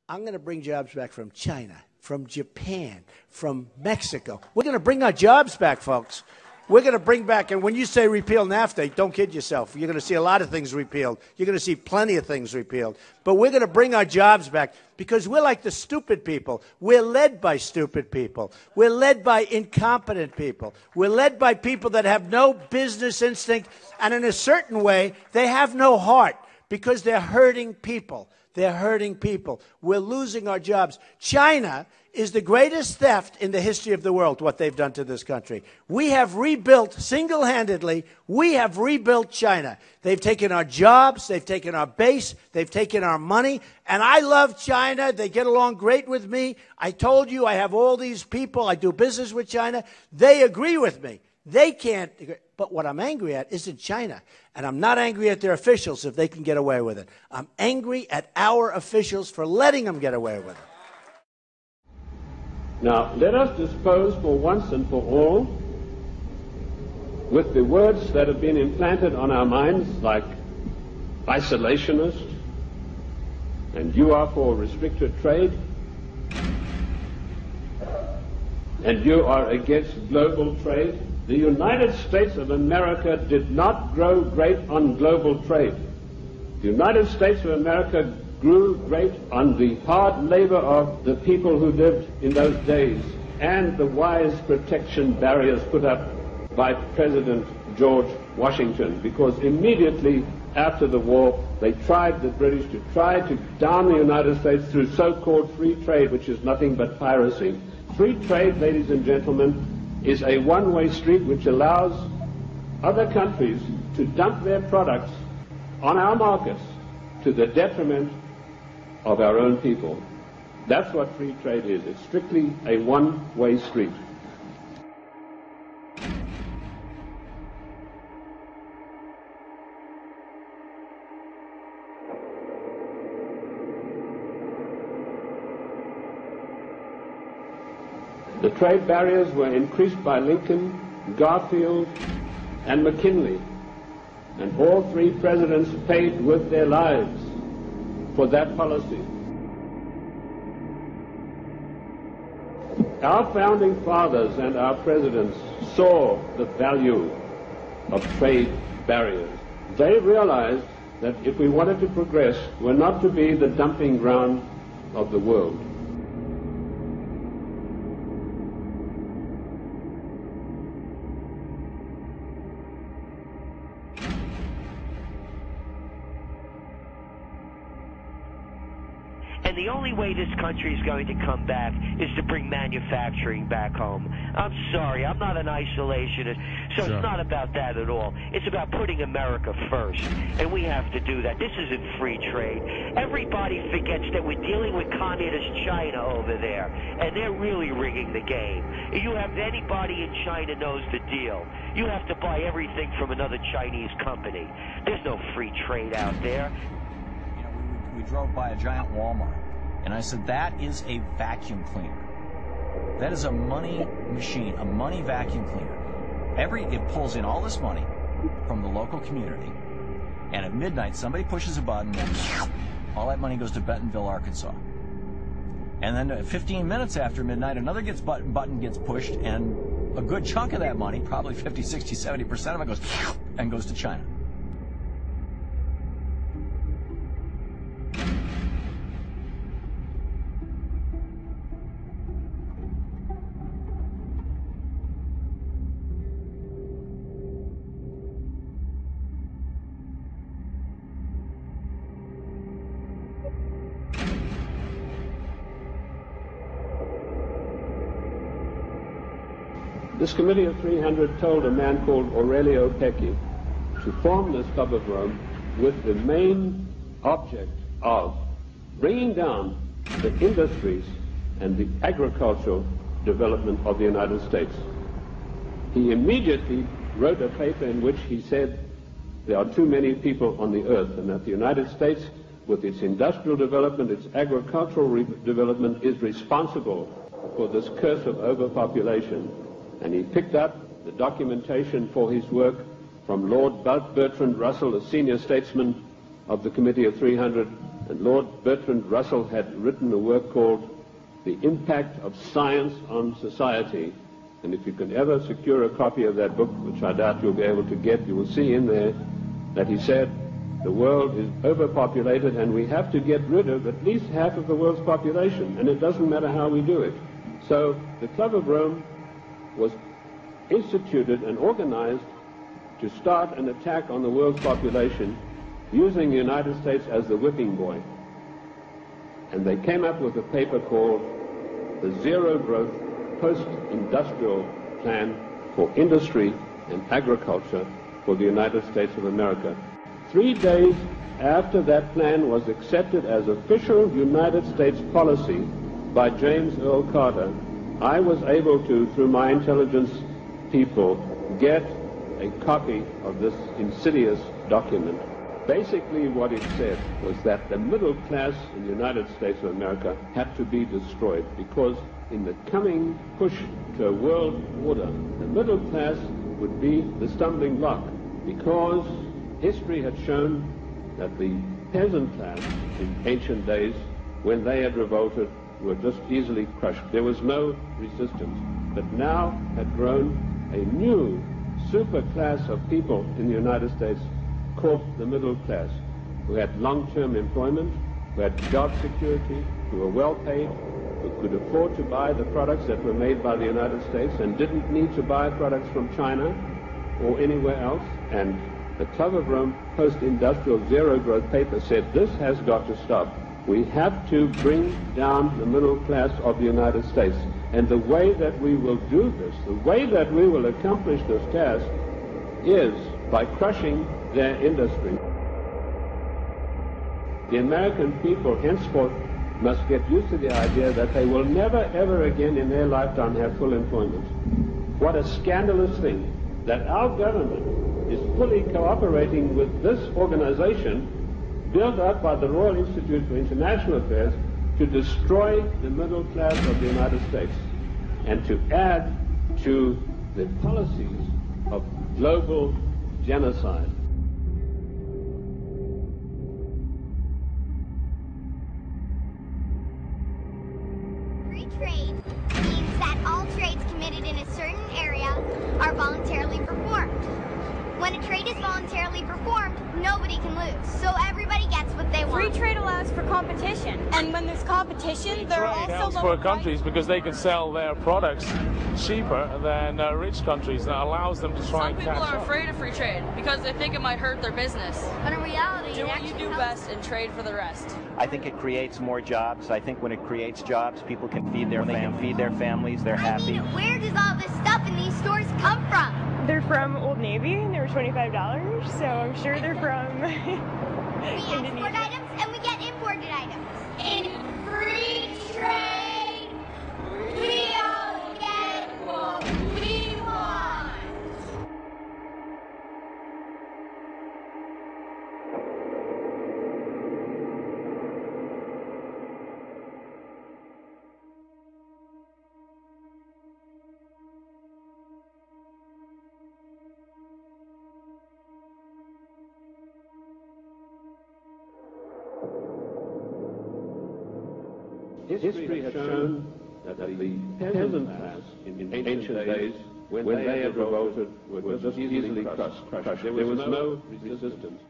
I'm going to bring jobs back from China, from Japan, from Mexico. We're going to bring our jobs back, folks. We're going to bring back, and when you say repeal NAFTA, don't kid yourself. You're going to see a lot of things repealed. You're going to see plenty of things repealed. But we're going to bring our jobs back because we're like the stupid people. We're led by stupid people. We're led by incompetent people. We're led by people that have no business instinct, and in a certain way, they have no heart because they're hurting people. They're hurting people. We're losing our jobs. China is the greatest theft in the history of the world, what they've done to this country. We have rebuilt, single-handedly, we have rebuilt China. They've taken our jobs, they've taken our base, they've taken our money, and I love China. They get along great with me. I told you I have all these people. I do business with China. They agree with me. They can't agree. But what I'm angry at isn't China. And I'm not angry at their officials if they can get away with it. I'm angry at our officials for letting them get away with it. Now, let us dispose for once and for all with the words that have been implanted on our minds, like isolationist, and you are for restricted trade, and you are against global trade. The United States of America did not grow great on global trade. The United States of America grew great on the hard labor of the people who lived in those days and the wise protection barriers put up by President George Washington, because immediately after the war they tried, the British, to try to down the United States through so-called free trade, which is nothing but piracy. Free trade, ladies and gentlemen, is a one-way street which allows other countries to dump their products on our markets to the detriment of our own people. That's what free trade is. It's strictly a one-way street. The trade barriers were increased by Lincoln, Garfield, and McKinley, and all three presidents paid with their lives for that policy. Our founding fathers and our presidents saw the value of trade barriers. They realized that if we wanted to progress, we're not to be the dumping ground of the world. And the only way this country is going to come back is to bring manufacturing back home. I'm sorry, I'm not an isolationist, so It's not about that at all. It's about putting America first, and we have to do that. This isn't free trade. Everybody forgets that we're dealing with communist China over there, and they're really rigging the game. If you have anybody in China knows the deal, you have to buy everything from another Chinese company. There's no free trade out there. We drove by a giant Walmart, and I said, that is a vacuum cleaner. That is a money machine, a money vacuum cleaner. It pulls in all this money from the local community, and at midnight somebody pushes a button and all that money goes to Bentonville, Arkansas. And then 15 minutes after midnight, another button gets pushed, and a good chunk of that money, probably 50, 60, 70% of it goes to China. This Committee of 300 told a man called Aurelio Pecchi to form this Club of Rome with the main object of bringing down the industries and the agricultural development of the United States. He immediately wrote a paper in which he said there are too many people on the earth, and that the United States, with its industrial development, its agricultural development, is responsible for this curse of overpopulation. And he picked up the documentation for his work from Lord Bertrand Russell, a senior statesman of the Committee of 300, And Lord Bertrand Russell had written a work called The Impact of Science on Society. And if you can ever secure a copy of that book, which I doubt you'll be able to get, you will see in there that he said the world is overpopulated and we have to get rid of at least half of the world's population, and it doesn't matter how we do it. So the Club of Rome was instituted and organized to start an attack on the world's population using the United States as the whipping boy. And they came up with a paper called the Zero Growth Post-Industrial Plan for Industry and Agriculture for the United States of America. 3 days after that plan was accepted as official United States policy by James Earl Carter, I was able to, through my intelligence people, get a copy of this insidious document. Basically what it said was that the middle class in the United States of America had to be destroyed, because in the coming push to a world order, the middle class would be the stumbling block, because history had shown that the peasant class in ancient days, when they had revolted, were just easily crushed. There was no resistance. But now had grown a new super class of people in the United States called the middle class, who had long-term employment, who had job security, who were well paid, who could afford to buy the products that were made by the United States and didn't need to buy products from China or anywhere else. And the Club of Rome post-industrial zero-growth paper said this has got to stop. We have to bring down the middle class of the United States. And the way that we will do this, the way that we will accomplish this task, is by crushing their industry. The American people henceforth must get used to the idea that they will never ever again in their lifetime have full employment. What a scandalous thing that our government is fully cooperating with this organization built up by the Royal Institute for International Affairs to destroy the middle class of the United States and to add to the policies of global genocide. Free trade means that all trades committed in a certain area are voluntarily performed. When a trade is voluntarily performed, nobody can lose, so everybody gets what they want. Free trade allows for competition, and when there's competition, there are also helps lower for countries because they can sell their products cheaper than rich countries. That allows them to try and catch up. Some people are afraid of free trade because they think it might hurt their business. But in reality, do what you do best and trade for the rest. I think it creates more jobs. I think when it creates jobs, people can feed their families. They're happy. I mean, where does all this stuff in these stores come from? They're from Old Navy, and they were $25, so I'm sure they're from We export items and we get imported items. In free trade, we all get what we want. History has shown that the peasant class in ancient days, when they had revolted, were just easily crushed. There was no resistance.